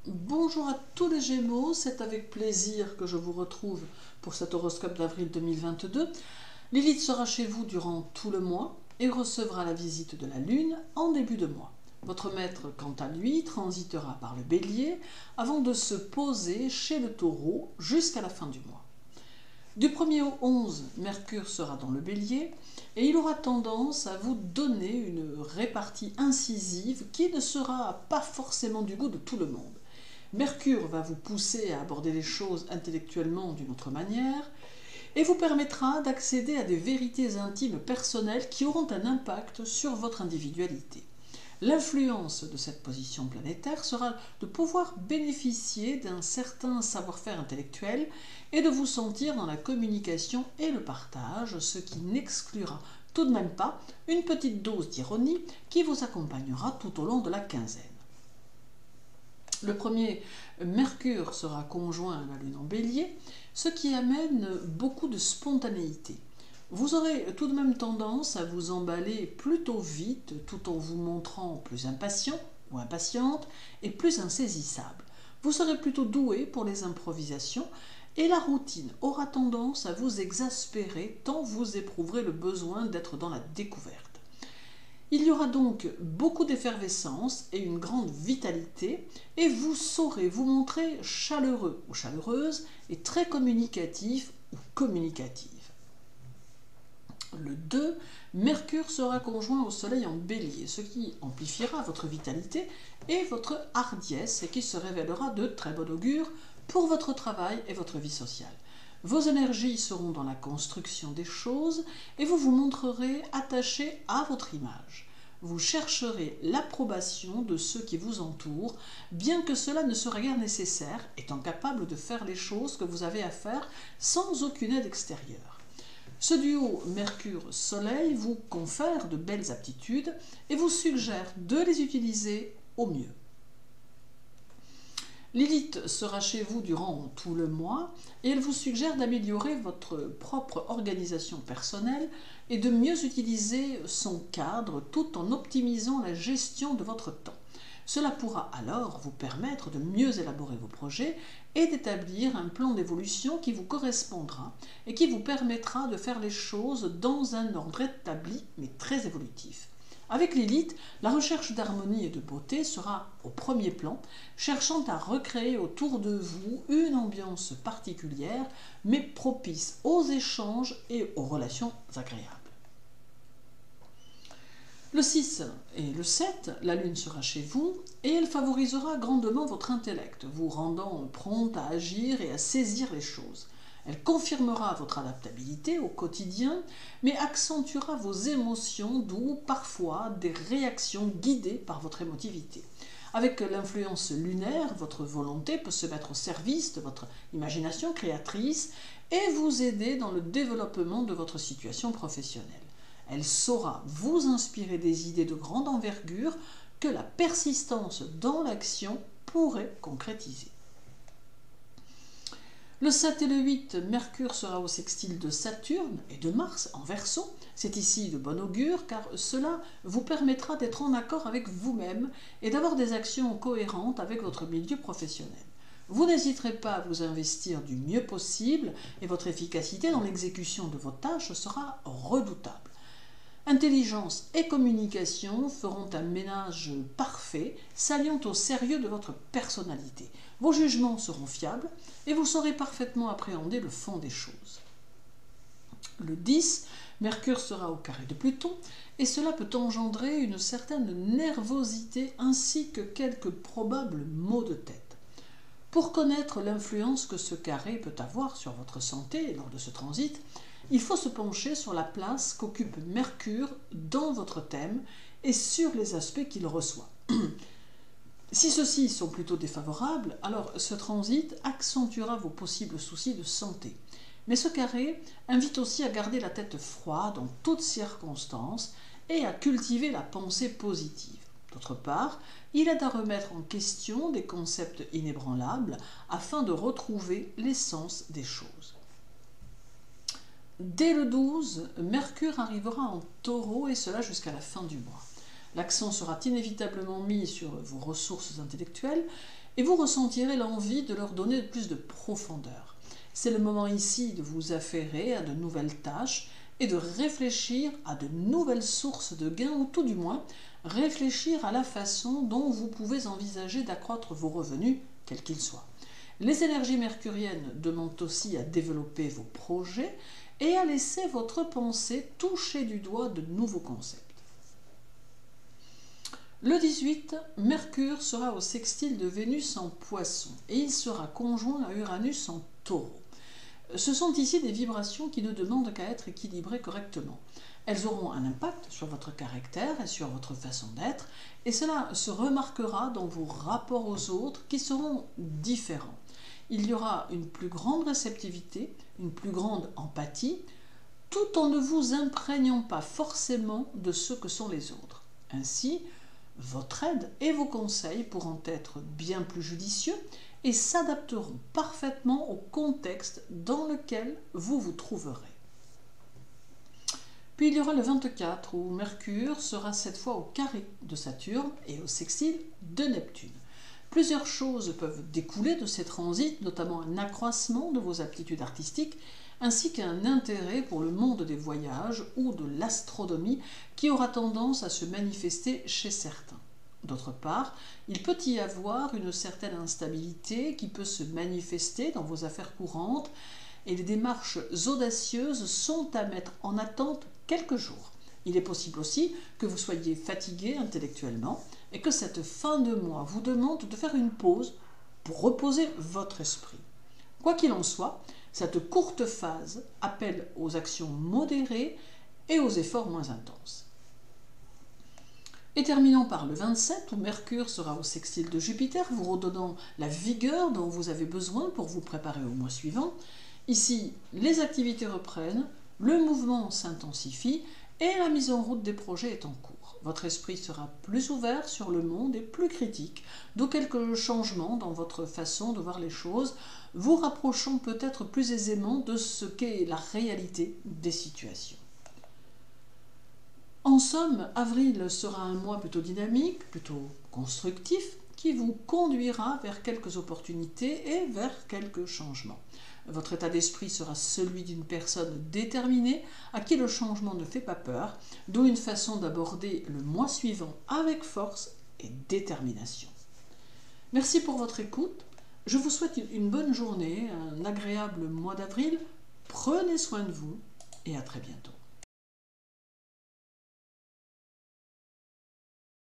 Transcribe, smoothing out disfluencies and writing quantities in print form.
Bonjour à tous les Gémeaux, c'est avec plaisir que je vous retrouve pour cet horoscope d'avril 2022. Lilith sera chez vous durant tout le mois et recevra la visite de la Lune en début de mois. Votre maître, quant à lui, transitera par le Bélier avant de se poser chez le Taureau jusqu'à la fin du mois. Du 1er au 11, Mercure sera dans le Bélier et il aura tendance à vous donner une répartie incisive qui ne sera pas forcément du goût de tout le monde. Mercure va vous pousser à aborder les choses intellectuellement d'une autre manière et vous permettra d'accéder à des vérités intimes personnelles qui auront un impact sur votre individualité. L'influence de cette position planétaire sera de pouvoir bénéficier d'un certain savoir-faire intellectuel et de vous sentir dans la communication et le partage, ce qui n'exclura tout de même pas une petite dose d'ironie qui vous accompagnera tout au long de la quinzaine. Le premier, Mercure sera conjoint à la Lune en Bélier, ce qui amène beaucoup de spontanéité. Vous aurez tout de même tendance à vous emballer plutôt vite tout en vous montrant plus impatient ou impatiente et plus insaisissable. Vous serez plutôt doué pour les improvisations et la routine aura tendance à vous exaspérer tant vous éprouverez le besoin d'être dans la découverte. Il y aura donc beaucoup d'effervescence et une grande vitalité et vous saurez vous montrer chaleureux ou chaleureuse et très communicatif ou communicative. Le 2, Mercure sera conjoint au Soleil en Bélier, ce qui amplifiera votre vitalité et votre hardiesse et qui se révélera de très bon augure pour votre travail et votre vie sociale. Vos énergies seront dans la construction des choses et vous vous montrerez attaché à votre image. Vous chercherez l'approbation de ceux qui vous entourent, bien que cela ne sera guère nécessaire, étant capable de faire les choses que vous avez à faire sans aucune aide extérieure. Ce duo Mercure-Soleil vous confère de belles aptitudes et vous suggère de les utiliser au mieux. Lilith sera chez vous durant tout le mois et elle vous suggère d'améliorer votre propre organisation personnelle et de mieux utiliser son cadre tout en optimisant la gestion de votre temps. Cela pourra alors vous permettre de mieux élaborer vos projets et d'établir un plan d'évolution qui vous correspondra et qui vous permettra de faire les choses dans un ordre établi mais très évolutif. Avec Lilith, la recherche d'harmonie et de beauté sera au premier plan, cherchant à recréer autour de vous une ambiance particulière, mais propice aux échanges et aux relations agréables. Le 6 et le 7, la Lune sera chez vous et elle favorisera grandement votre intellect, vous rendant prompte à agir et à saisir les choses. Elle confirmera votre adaptabilité au quotidien, mais accentuera vos émotions, d'où parfois des réactions guidées par votre émotivité. Avec l'influence lunaire, votre volonté peut se mettre au service de votre imagination créatrice et vous aider dans le développement de votre situation professionnelle. Elle saura vous inspirer des idées de grande envergure que la persistance dans l'action pourrait concrétiser. Le 7 et le 8, Mercure sera au sextile de Saturne et de Mars en Verseau. C'est ici de bon augure car cela vous permettra d'être en accord avec vous-même et d'avoir des actions cohérentes avec votre milieu professionnel. Vous n'hésiterez pas à vous investir du mieux possible et votre efficacité dans l'exécution de vos tâches sera redoutable. Intelligence et communication feront un ménage parfait, s'alliant au sérieux de votre personnalité. Vos jugements seront fiables et vous saurez parfaitement appréhender le fond des choses. Le 10, Mercure sera au carré de Pluton et cela peut engendrer une certaine nervosité ainsi que quelques probables maux de tête. Pour connaître l'influence que ce carré peut avoir sur votre santé lors de ce transit, il faut se pencher sur la place qu'occupe Mercure dans votre thème et sur les aspects qu'il reçoit. Si ceux-ci sont plutôt défavorables, alors ce transit accentuera vos possibles soucis de santé. Mais ce carré invite aussi à garder la tête froide en toutes circonstances et à cultiver la pensée positive. D'autre part, il aide à remettre en question des concepts inébranlables afin de retrouver l'essence des choses. Dès le 12, Mercure arrivera en Taureau et cela jusqu'à la fin du mois. L'accent sera inévitablement mis sur vos ressources intellectuelles et vous ressentirez l'envie de leur donner plus de profondeur. C'est le moment ici de vous affairer à de nouvelles tâches et de réfléchir à de nouvelles sources de gains, ou tout du moins réfléchir à la façon dont vous pouvez envisager d'accroître vos revenus, quels qu'ils soient. Les énergies mercuriennes demandent aussi à développer vos projets et à laisser votre pensée toucher du doigt de nouveaux concepts. Le 18, Mercure sera au sextile de Vénus en Poisson et il sera conjoint à Uranus en Taureau. Ce sont ici des vibrations qui ne demandent qu'à être équilibrées correctement. Elles auront un impact sur votre caractère et sur votre façon d'être, et cela se remarquera dans vos rapports aux autres qui seront différents. Il y aura une plus grande réceptivité, une plus grande empathie, tout en ne vous imprégnant pas forcément de ce que sont les autres. Ainsi, votre aide et vos conseils pourront être bien plus judicieux et s'adapteront parfaitement au contexte dans lequel vous vous trouverez. Puis il y aura le 24 où Mercure sera cette fois au carré de Saturne et au sextile de Neptune. Plusieurs choses peuvent découler de ces transits, notamment un accroissement de vos aptitudes artistiques ainsi qu'un intérêt pour le monde des voyages ou de l'astronomie qui aura tendance à se manifester chez certains. D'autre part, il peut y avoir une certaine instabilité qui peut se manifester dans vos affaires courantes et les démarches audacieuses sont à mettre en attente quelques jours. Il est possible aussi que vous soyez fatigué intellectuellement et que cette fin de mois vous demande de faire une pause pour reposer votre esprit. Quoi qu'il en soit, cette courte phase appelle aux actions modérées et aux efforts moins intenses. Et terminons par le 27 où Mercure sera au sextile de Jupiter, vous redonnant la vigueur dont vous avez besoin pour vous préparer au mois suivant. Ici, les activités reprennent, le mouvement s'intensifie et la mise en route des projets est en cours. Votre esprit sera plus ouvert sur le monde et plus critique, d'où quelques changements dans votre façon de voir les choses, vous rapprochant peut-être plus aisément de ce qu'est la réalité des situations. En somme, avril sera un mois plutôt dynamique, plutôt constructif, qui vous conduira vers quelques opportunités et vers quelques changements. Votre état d'esprit sera celui d'une personne déterminée à qui le changement ne fait pas peur, d'où une façon d'aborder le mois suivant avec force et détermination. Merci pour votre écoute. Je vous souhaite une bonne journée, un agréable mois d'avril. Prenez soin de vous et à très bientôt.